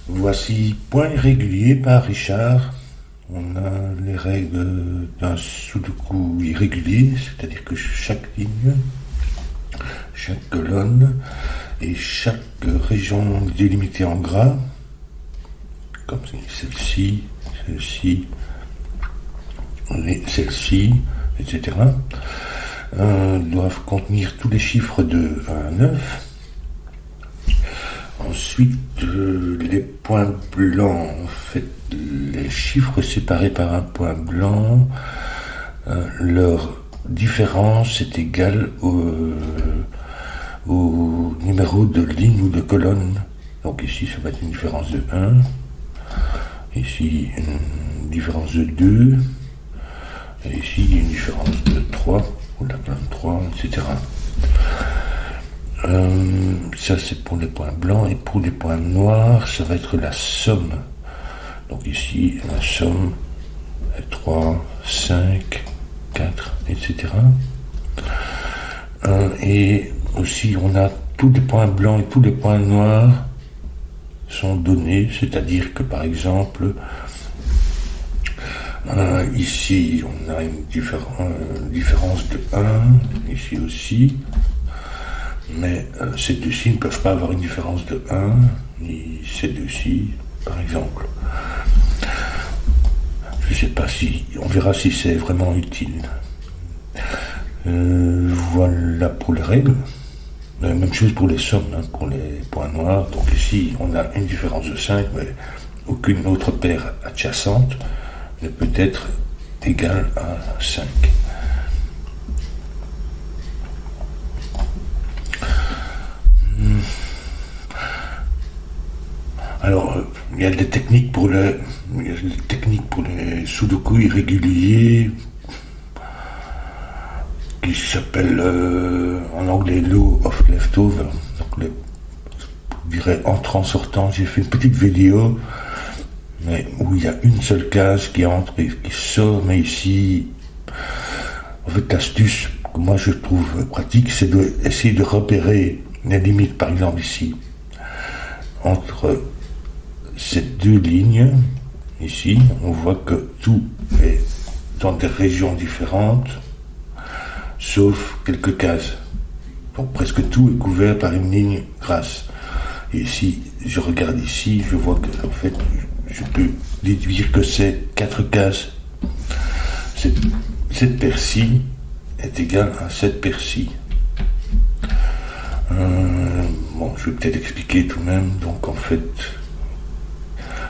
Voici point irrégulier par Richard. On a les règles d'un sudoku irrégulier, c'est-à-dire que chaque ligne, chaque colonne et chaque région délimitée en gras, comme celle-ci, celle-ci, celle-ci, etc., doivent contenir tous les chiffres de 1 à 9. Ensuite, les points blancs, en fait, les chiffres séparés par un point blanc, leur différence est égale au numéro de ligne ou de colonne. Donc ici, ça va être une différence de 1, ici, une différence de 2, et ici, une différence de 3, ou la colonne 3, etc. Ça c'est pour les points blancs, et pour les points noirs ça va être la somme. Donc ici la somme est 3, 5, 4, etc. Et aussi on a tous les points blancs et tous les points noirs sont donnés, c'est-à-dire que par exemple ici on a une différence de 1, ici aussi. Mais ces deux-ci ne peuvent pas avoir une différence de 1, ni ces deux-ci, par exemple. Je ne sais pas si... On verra si c'est vraiment utile. Voilà pour les règles. Même chose pour les sommes, hein, pour les points noirs. Donc ici, on a une différence de 5, mais aucune autre paire adjacente ne peut être égale à 5. Alors, il y a des techniques pour les sudoku irréguliers qui s'appellent en anglais law of leftover. Donc, je dirais entrant-sortant. J'ai fait une petite vidéo, mais où il y a une seule case qui entre et qui sort. Mais ici, en fait, l'astuce que moi je trouve pratique, c'est d'essayer de repérer les limites. Par exemple, ici, entre ces deux lignes, ici, on voit que tout est dans des régions différentes, sauf quelques cases. Donc presque tout est couvert par une ligne grasse. Et si je regarde ici, je vois que en fait, je peux déduire que c'est 4 cases. Cette paire-ci est égale à cette paire-ci. Bon, je vais peut-être expliquer tout de même. Donc en fait,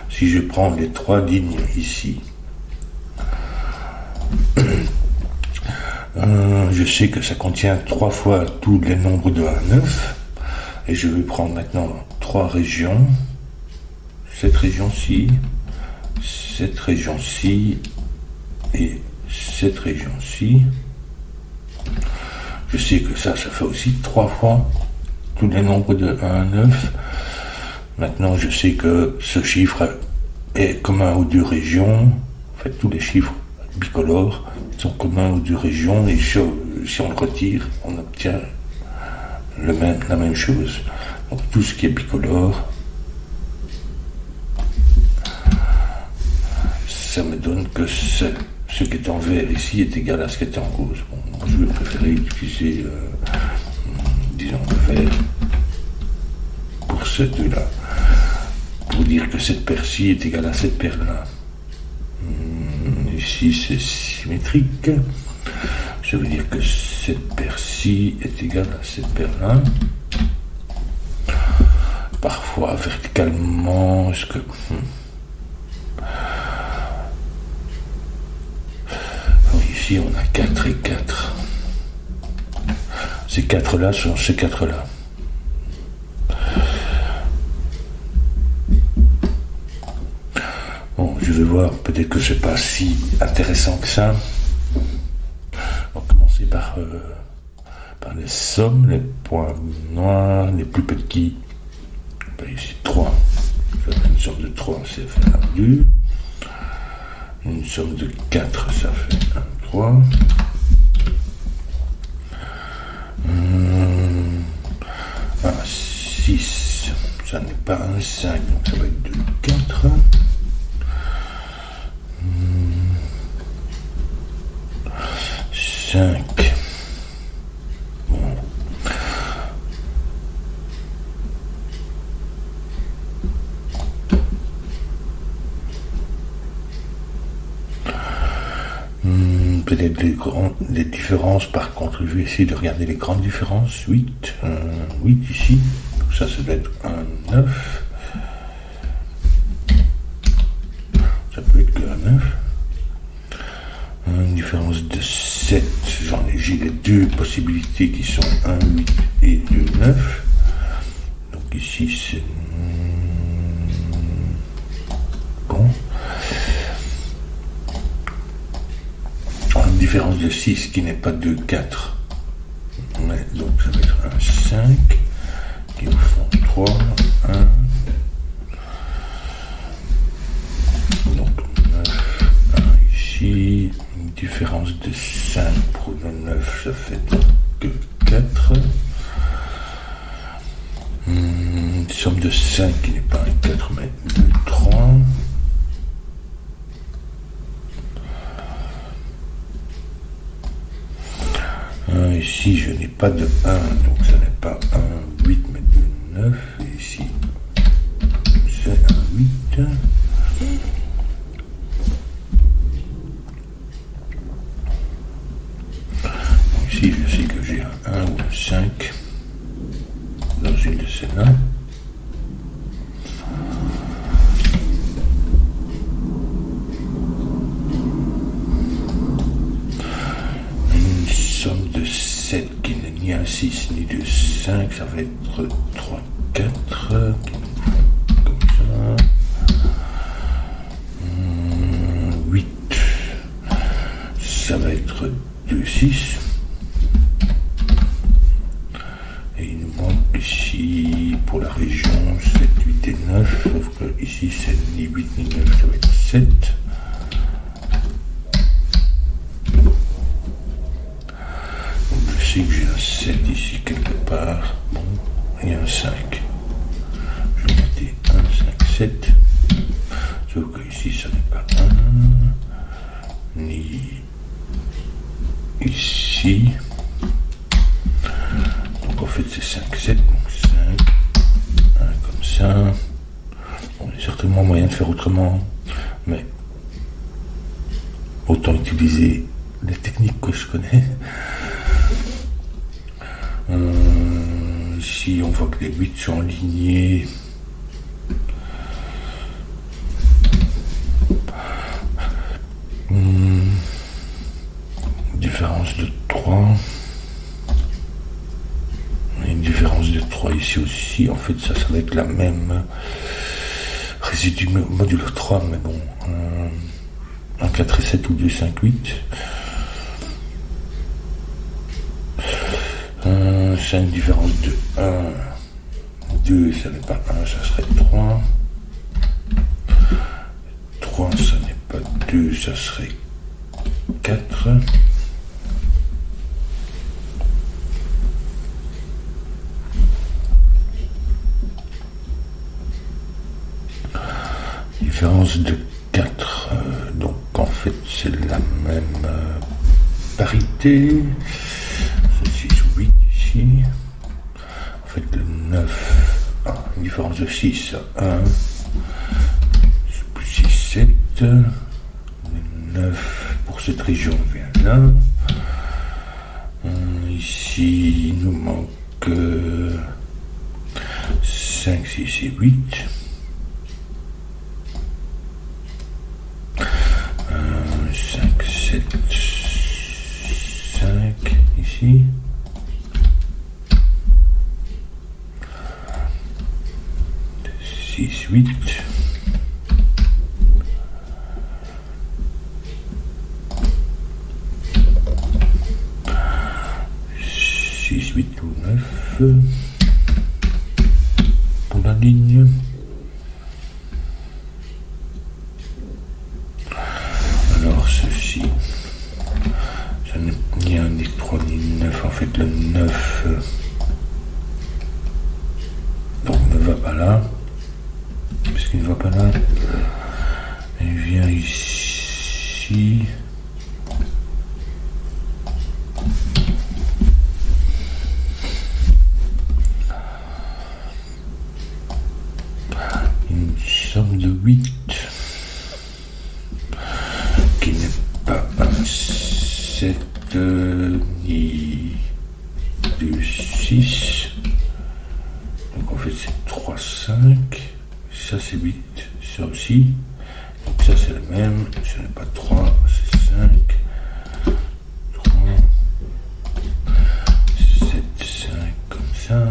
si je prends les 3 lignes ici, je sais que ça contient 3 fois tous les nombres de 1 à 9, et je vais prendre maintenant 3 régions, cette région-ci, cette région-ci, et cette région-ci. Je sais que ça fait aussi 3 fois tous les nombres de 1 à 9. Maintenant, je sais que ce chiffre est commun aux 2 régions. En fait, tous les chiffres bicolores sont communs aux 2 régions, et si on le retire, on obtient la même chose. Donc, tout ce qui est bicolore, ça me donne que ce qui est en vert ici est égal à ce qui est en rose. Bon, moi, je vais préférer utiliser, disons, le vert pour ces deux-là, pour dire que cette paire-ci est égale à cette paire-là. Ici, c'est symétrique. Ça veut dire que cette paire-ci est égale à cette paire-là. Parfois, verticalement, est-ce que... Ici, on a 4 et 4. Ces 4-là sont ces 4-là. Bon, je vais voir, peut-être que c'est pas si intéressant que ça. On va commencer par les sommes, les points noirs, les plus petits. Ben ici, 3. Ça fait une somme de 3, ça fait 1, 2. Une somme de 4, ça fait 1, 3. Ah, 6, ça n'est pas un 5, donc ça va être 2, 4. 5. Bon. Peut-être les différences, par contre, je vais essayer de regarder les grandes différences. 8, 8 ici, donc ça doit être un 9. Ça peut être que un 9. Une différence de 7, j'ai les deux possibilités qui sont 1, 8 et 2, 9. Donc ici c'est... Bon. Une différence de 6 qui n'est pas 2, 4. Mais, donc ça va être un 5 qui nous font 3, 1. Donc 9, 1 ici. Une différence de 5 pour le 9, ça fait que 4. Une somme de 5 qui n'est pas un 4 mais 2, 3. Ici je n'ai pas de 1, donc ça n'est pas un 8 mais 2, 9. Et ici c'est un 8. Ici je sais que j'ai un 1 ou un 5 dans une de ces-là. Une somme de 7 qui n'est ni un 6 ni de 5, ça va être 3, 4 qui nous font comme ça. 8, ça va être 2, 6. Et il nous manque ici, pour la région, 7, 8 et 9, sauf que ici c'est ni 8 ni 9, ça va être 7. Donc je sais que j'ai un 7 ici quelque part, bon, et un 5. Je vais mettre 1, 5, 7, sauf que ici ça n'est pas 1, ni ici. En fait c'est 5, 7, donc 5, 1 comme ça. Bon, il y a certainement moyen de faire autrement, mais autant utiliser les techniques que je connais. Ici on voit que les 8 sont alignés. Différence de 3. Une différence de 3 ici aussi. En fait, ça va être la même résidu modulo 3, mais bon, un 4 et 7 ou 2, 5, 8. 5 différence de 1, 2, ça n'est pas 1, ça serait 3. 3, ça n'est pas 2, ça serait 4. Différence de 4, donc en fait c'est la même parité, c'est 6 ou 8 ici, en fait le 9, une différence de 6, 1, plus 6, 7, le 9 pour cette région vient là, ici il nous manque 5, 6 et 8. 5, 7, 5 ici. 6, 8. 6, 8 ou 9 pour la ligne. Alors ceci, ça n'est ni un ni 3 ni 9, en fait le 9 donc ne va pas là. pas là. Et vient ici. Une somme de 8 qui n'est pas un 7 ni 2, 6. Donc en fait c'est 3, 5. Ça c'est 8, ça aussi. Donc ça c'est le même, ce n'est pas 3, c'est 5. 3, 7, 5 comme ça.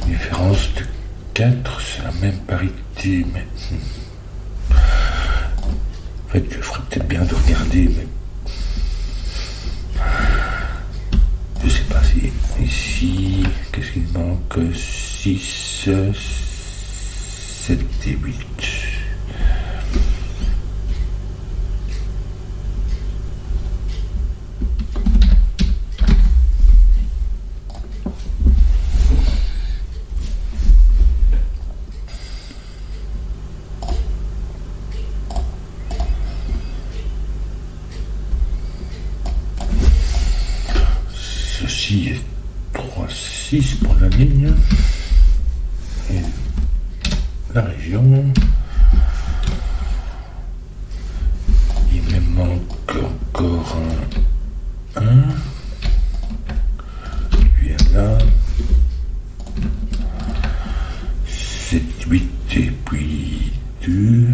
Différence de 4, c'est la même parité, mais en fait je ferais peut-être bien de regarder, mais je sais pas si ici, qu'est-ce qu'il manque, 6, 7 et 8. Ceci est 3, 6 pour la ligne. Et la région. Il me manque encore un 1. Lui là. 7, 8 et puis 2.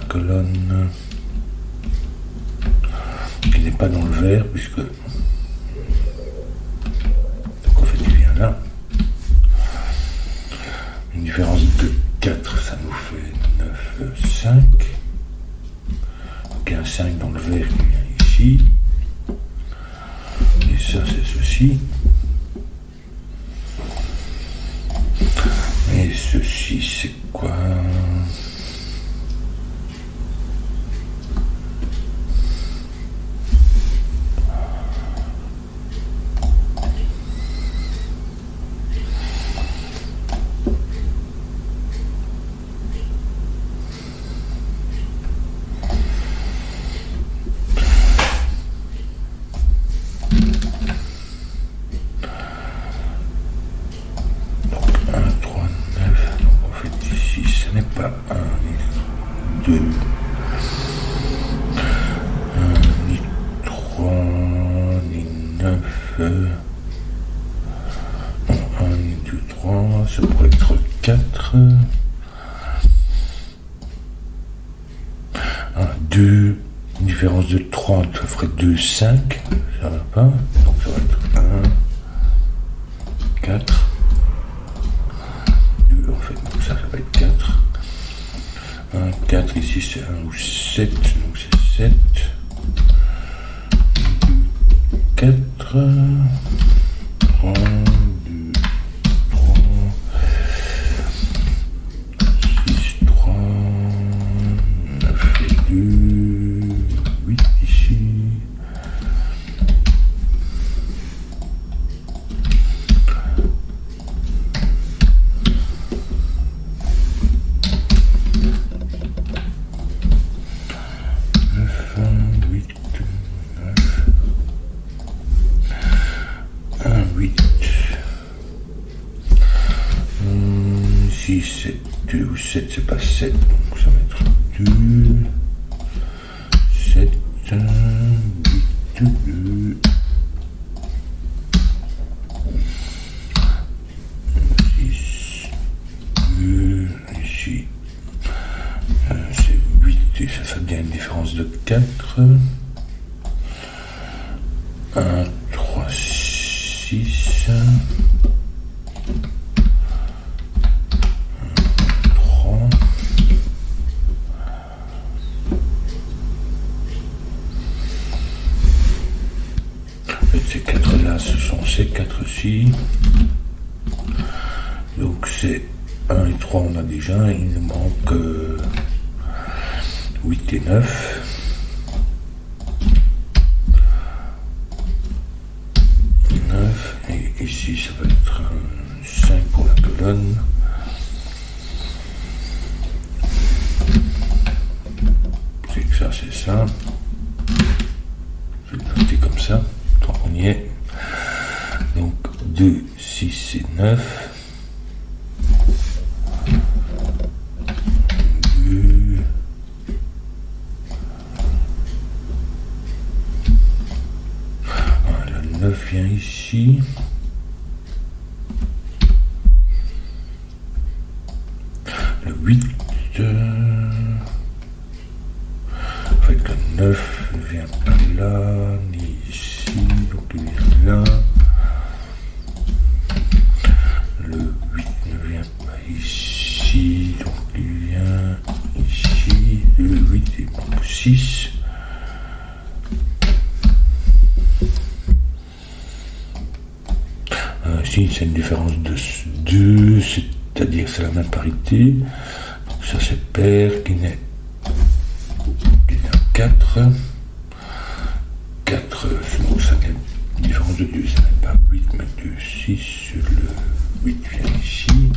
Colonne qui n'est pas dans le vert puisque donc en fait il vient là. Une différence de 4, ça nous fait 9, 5. Donc il y a un 5 dans le vert qui vient ici. Et ça c'est ceci. Et ceci c'est quoi? Pas 1, ni 2, ni 3, ni 9, non, 1, ni 2, 3, ça pourrait être 4, 1, 2, une différence de 3, ça ferait 2, 5, ça va pas, donc ça va être 1, 4, 2, en fait, donc ça va être 4. 1, 4, ici c'est 1 ou 7, donc c'est 7, 4, 3, 2, 3, 6, 3, 9 et 2, 8 ici. 7, c'est pas 7, donc ça va être 2, 7, 8, 2, 6, 2, ici, c'est 8, et ça fait bien une différence de 4, 1, 3, 6, 3, et ces 4 là, ce sont ces 4-ci, donc c'est 1 et 3 on a déjà, il nous manque 8 et 9. 9, et ici ça va être 5 pour la colonne. C'est que ça, c'est ça. Je vais le noter comme ça, tant qu'on y est. Donc 2, 6 et 9. 2. Voilà, le 9 vient ici. Le 8. En fait, le 9 ne vient pas là, ni ici, donc il vient là. Le 8 ne vient pas ici, donc il vient ici. Le 8 il manque 6. Ici, c'est une différence de 2, c'est-à-dire c'est la même parité. Donc ça, c'est pair qui n'est 4. 4, donc ça n'est une différence de 2, ça n'est pas 8, mais 2, 6. Le 8 vient ici.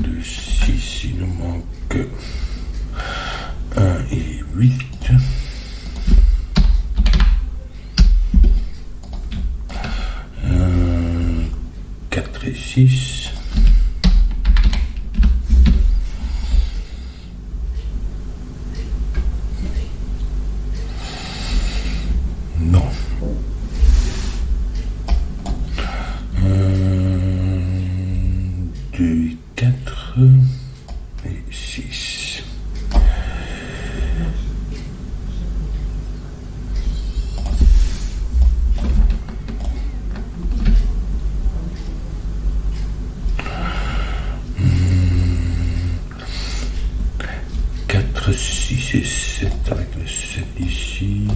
2, 6, il nous manque 1 et 8. 4 et 6. Non. 2 et 4 et 6. Quatre, 6 et 7 avec le 7 ici.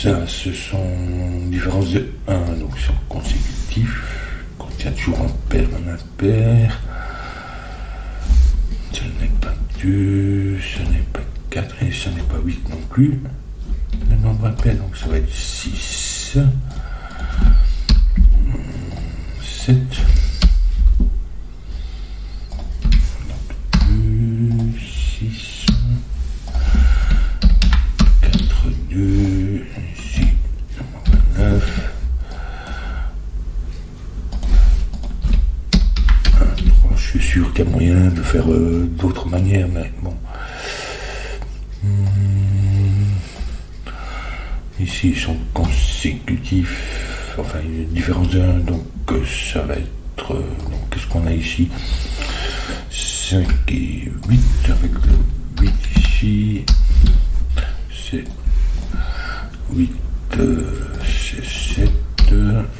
Ça, ce sont différences de 1, donc ils sont consécutifs. Quand il y a toujours un pair, un impair. Ce n'est pas 2, ce n'est pas 4 et ce n'est pas 8 non plus. Le nombre impair, donc ça va être 6, 7. Donc 2, 6, 4, 2, ici, 9, 1, 3, je suis sûr qu'il y a moyen de faire d'autres manières, mais bon. Ici, ils sont consécutifs, enfin, il y a une différence de 1, donc ça va être, donc qu'est-ce qu'on a ici? 5 et 8, avec le 8 ici, c'est 8, c'est 7,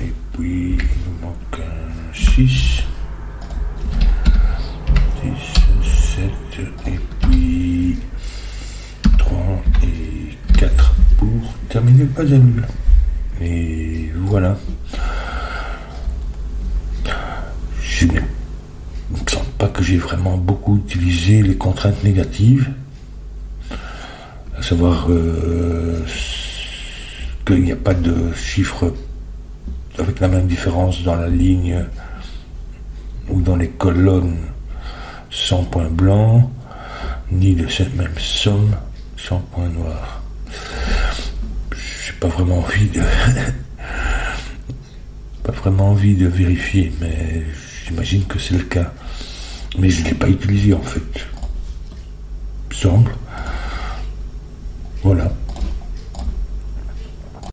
et puis il nous manque un 6, 7, et puis 3 et 4 pour terminer le puzzle. Et voilà. Je ne me sens pas pas que j'ai vraiment beaucoup utilisé les contraintes négatives, à savoir qu'il n'y a pas de chiffre avec la même différence dans la ligne ou dans les colonnes sans point blanc, ni de cette même somme sans point noir. J'ai pas vraiment envie de vérifier, mais j'imagine que c'est le cas. Mais je ne l'ai pas utilisé en fait. Il me semble. Voilà.